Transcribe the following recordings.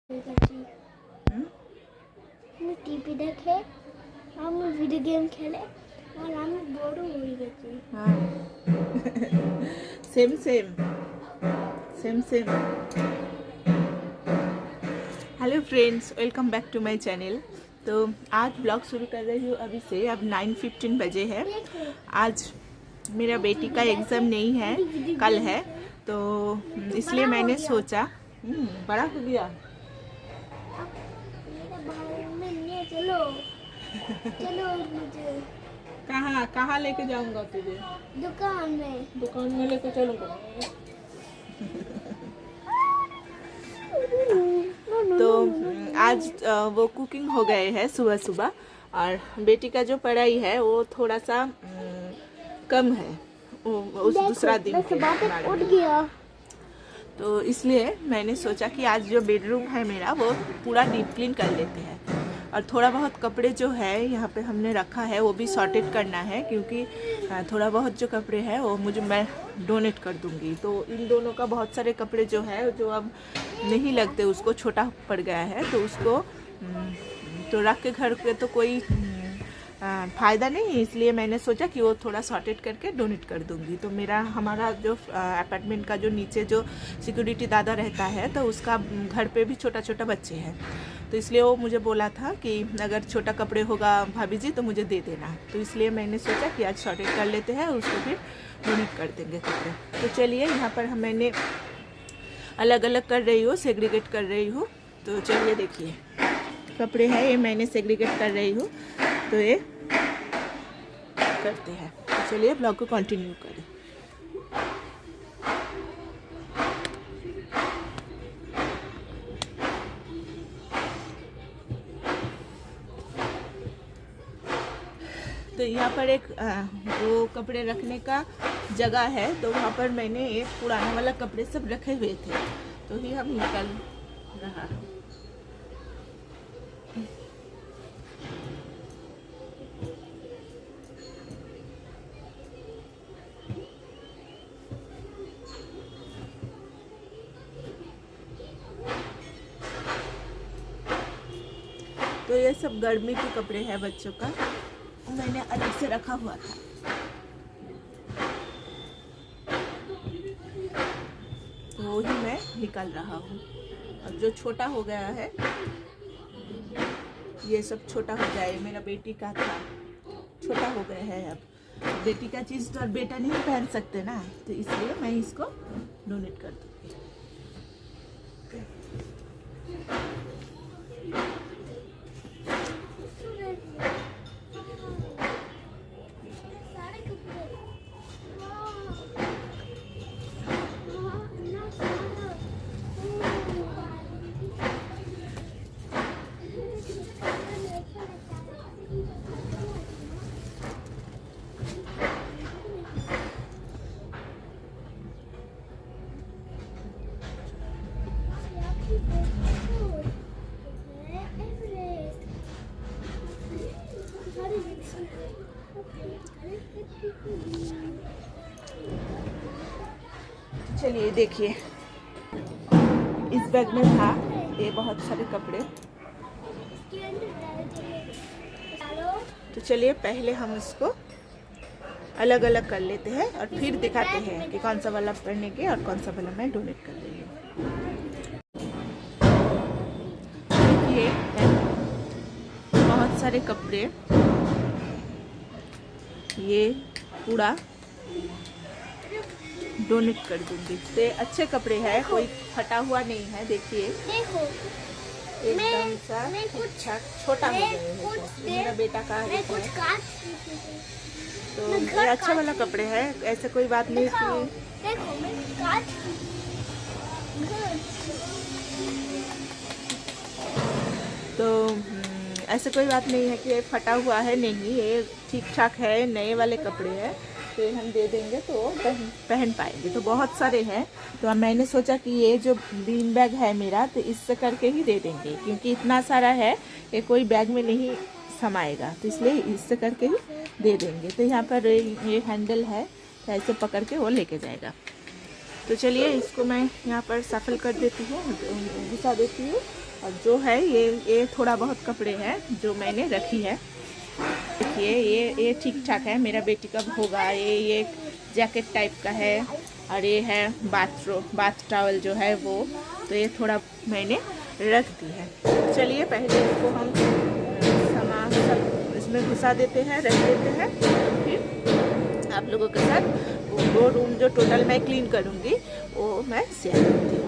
TV देखे हम video game खेले और हम बोर हो गए। हाँ same same same same. Hello friends, welcome back to my channel. तो आज ब्लॉग शुरू कर रही हूँ अभी से। अब 9:15 बजे है। आज मेरा बेटी का एग्ज़ाम नहीं है, कल है, तो इसलिए मैंने सोचा बड़ा हो गया। चलो चलो मुझे कहाँ कहाँ लेके जाऊंगा तुझे? दुकान में लेके चलूंगा। तो आज वो कुकिंग हो गए हैं सुबह सुबह, और बेटी का जो पढ़ाई है वो थोड़ा सा कम है उस दूसरा दिन के बारे उठ में। गया। तो इसलिए मैंने सोचा कि आज जो बेडरूम है मेरा वो पूरा डीप क्लीन कर लेते हैं, और थोड़ा बहुत कपड़े जो है यहाँ पे हमने रखा है वो भी सॉर्टेड करना है, क्योंकि थोड़ा बहुत जो कपड़े हैं वो मैं डोनेट कर दूँगी। तो इन दोनों का बहुत सारे कपड़े जो है जो अब नहीं लगते, उसको छोटा पड़ गया है, तो उसको तो रख के घर पे तो कोई फ़ायदा नहीं, इसलिए मैंने सोचा कि वो थोड़ा सॉर्टेड करके डोनेट कर दूंगी। तो हमारा जो अपार्टमेंट का जो नीचे जो सिक्योरिटी दादा रहता है, तो उसका घर पे भी छोटा छोटा बच्चे हैं, तो इसलिए वो मुझे बोला था कि अगर छोटा कपड़े होगा भाभी जी तो मुझे दे देना। तो इसलिए मैंने सोचा कि आज सॉर्टेड कर लेते हैं और उसको फिर डोनेट कर देंगे कपड़े। तो चलिए, यहाँ पर मैंने अलग अलग कर रही हूँ, सेग्रीगेट कर रही हूँ। तो चलिए देखिए, कपड़े हैं ये मैंने सेग्रीगेट कर रही हूँ, तो ये करते हैं। तो चलिए ब्लॉग को कंटिन्यू करें। तो यहाँ पर एक वो कपड़े रखने का जगह है, तो वहाँ पर मैंने एक पुराना वाला कपड़े सब रखे हुए थे, तो ही हम निकल रहा है। तो ये सब गर्मी के कपड़े हैं बच्चों का, मैंने अलग से रखा हुआ था। तो वही मैं निकाल रहा हूँ। अब जो छोटा हो गया है, ये सब छोटा हो जाए। मेरा बेटी का था, छोटा हो गया है। अब बेटी का चीज़ तो अब बेटा नहीं पहन सकते ना, तो इसलिए मैं इसको डोनेट कर दूँगी। चलिए देखिए, इस बैग में था ये बहुत सारे कपड़े। तो चलिए पहले हम इसको अलग अलग कर लेते हैं और फिर दिखाते हैं कि कौन सा वाला पहनेंगे और कौन सा वाला मैं डोनेट कर रही हूँ। देखिए बहुत सारे कपड़े, ये पूरा डोनेट कर दूंगी। तो अच्छे कपड़े हैं, कोई फटा हुआ नहीं है। देखिए एकदम सा ठीक-ठाक, छोटा हो गया है। तो मेरा बेटा का है, तो ये अच्छा वाला कपड़े है, ऐसे कोई बात नहीं कि तो ऐसे कोई बात नहीं है कि ये फटा हुआ है, नहीं, ये ठीक ठाक है, नए वाले कपड़े हैं, तो हम दे देंगे तो पहन पाएंगे। तो बहुत सारे हैं, तो मैंने सोचा कि ये जो बीन बैग है मेरा, तो इससे करके ही दे देंगे, क्योंकि इतना सारा है ये कोई बैग में नहीं समाएगा, तो इसलिए इससे करके ही दे देंगे। तो यहाँ पर ये हैंडल है, तो ऐसे पकड़ के वो लेके जाएगा। तो चलिए इसको मैं यहाँ पर सफल कर देती हूँ, घुसा देती हूँ, और जो है ये थोड़ा बहुत कपड़े हैं जो मैंने रखी है। देखिए ये ठीक ठाक है, मेरा बेटी का होगा। ये जैकेट टाइप का है और ये है बाथ टॉवल जो है वो, तो ये थोड़ा मैंने रख दी है। चलिए पहले इसको हम सामान सब इसमें घुसा देते हैं, रख देते हैं, फिर आप लोगों के साथ वो रूम जो टोटल मैं क्लीन करूँगी वो मैं शेयर करती हूँ।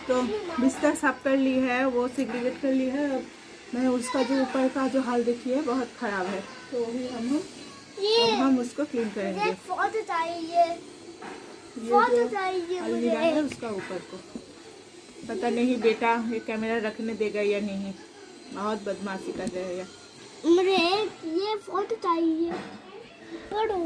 तो बिस्तर साफ कर ली है, वो सेग्रीगेट कर ली है। अब मैं उसका जो ऊपर का जो हाल देखिए बहुत ख़राब है, तो अभी हम उसको क्लीन करेंगे। ये जो अलमीरा है उसका ऊपर को पता नहीं बेटा ये कैमरा रखने देगा या नहीं, बहुत बदमाशी कर रहे हैं। मुझे ये फोटो चाहिए, फोटो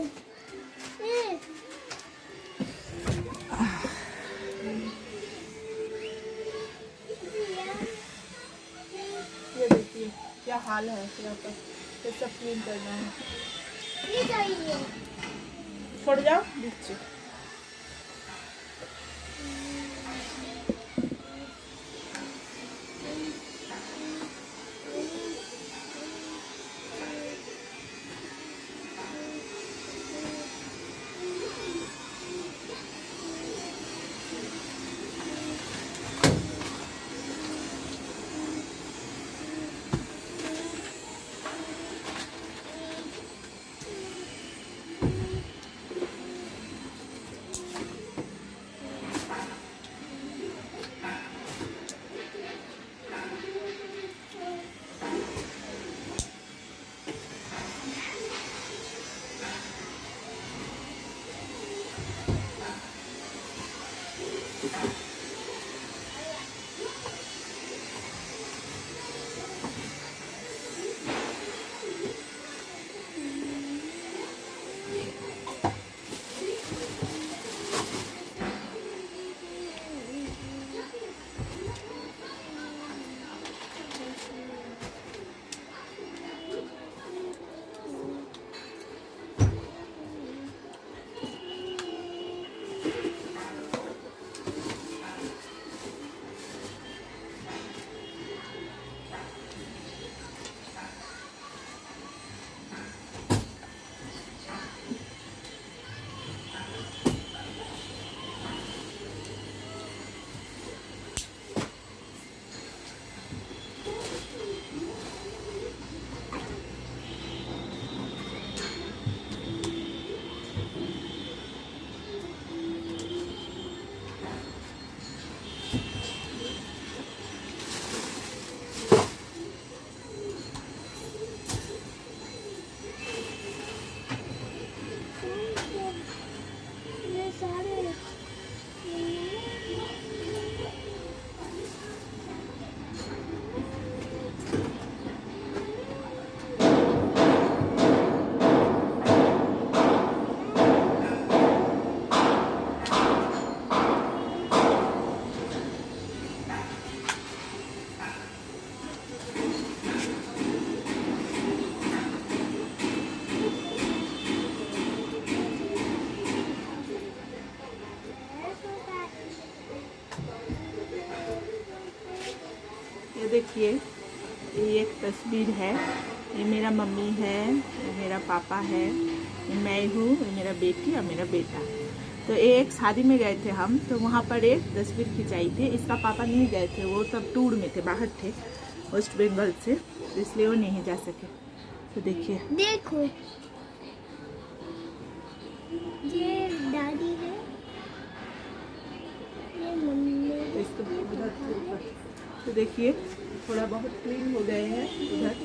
ये देखिए क्या हाल है यहाँ पर, ये सब क्लीन करना है। ये चाहिए, छोड़ जाओ नीचे। देखिए ये एक तस्वीर है, ये मेरा मम्मी है, ये मेरा पापा है, ये मैं हूँ, ये मेरा बेटी और मेरा बेटा। तो एक शादी में गए थे हम, तो वहाँ पर एक तस्वीर खिंचाई थी। इसका पापा नहीं गए थे, वो तब टूर में थे, बाहर थे वेस्ट बंगाल से, तो इसलिए वो नहीं जा सके। तो देखिए देखो ये दादी है, ये मम्मी है, तो इसको उधर तो देखिए थोड़ा बहुत क्लीन हो गए हैं उधर।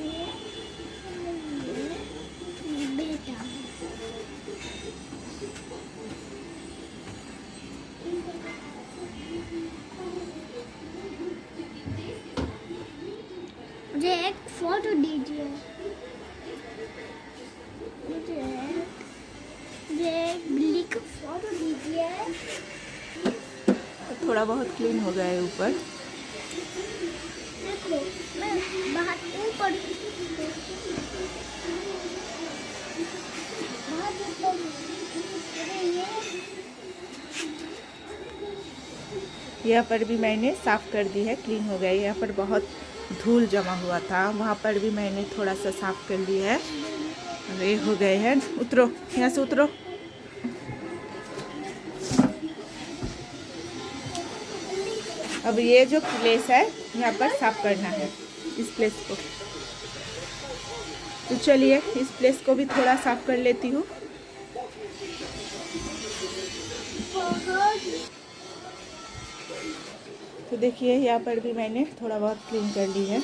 ये बेटा है। मुझे एक फोटो दीजिए, मुझे एक बिल्ली का फोटो दीजिए। थोड़ा बहुत क्लीन हो गया है ऊपर। देखो मैं बाहर ऊपर यहाँ पर भी मैंने साफ़ कर दी है, क्लीन हो गया। यहाँ पर बहुत धूल जमा हुआ था, वहाँ पर भी मैंने थोड़ा सा साफ़ कर लिया है। और ये हो गए हैं। उतरो, यहाँ से उतरो। अब ये जो प्लेस है यहाँ पर साफ़ करना है, इस प्लेस को। तो चलिए इस प्लेस को भी थोड़ा साफ़ कर लेती हूँ। तो देखिए यहाँ पर भी मैंने थोड़ा बहुत क्लीन कर ली है।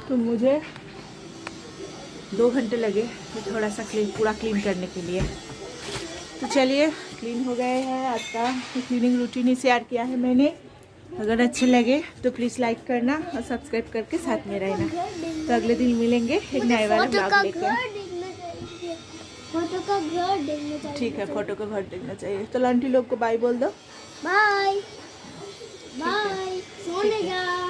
तो मुझे 2 घंटे लगे थोड़ा सा पूरा क्लीन करने के लिए। तो चलिए क्लीन हो गए हैं। आज का क्लीनिंग रूटीन ही शेयर किया है मैंने। अगर अच्छे लगे तो प्लीज़ लाइक करना और सब्सक्राइब करके साथ में रहना। तो अगले दिन मिलेंगे एक नए वाले ब्लॉग लेकर। फोटो का घर देखना चाहिए। ठीक है, फोटो का घर देखना चाहिए। तो आंटी लोग को बाय बोल दो। बाय बाय, सोने जा।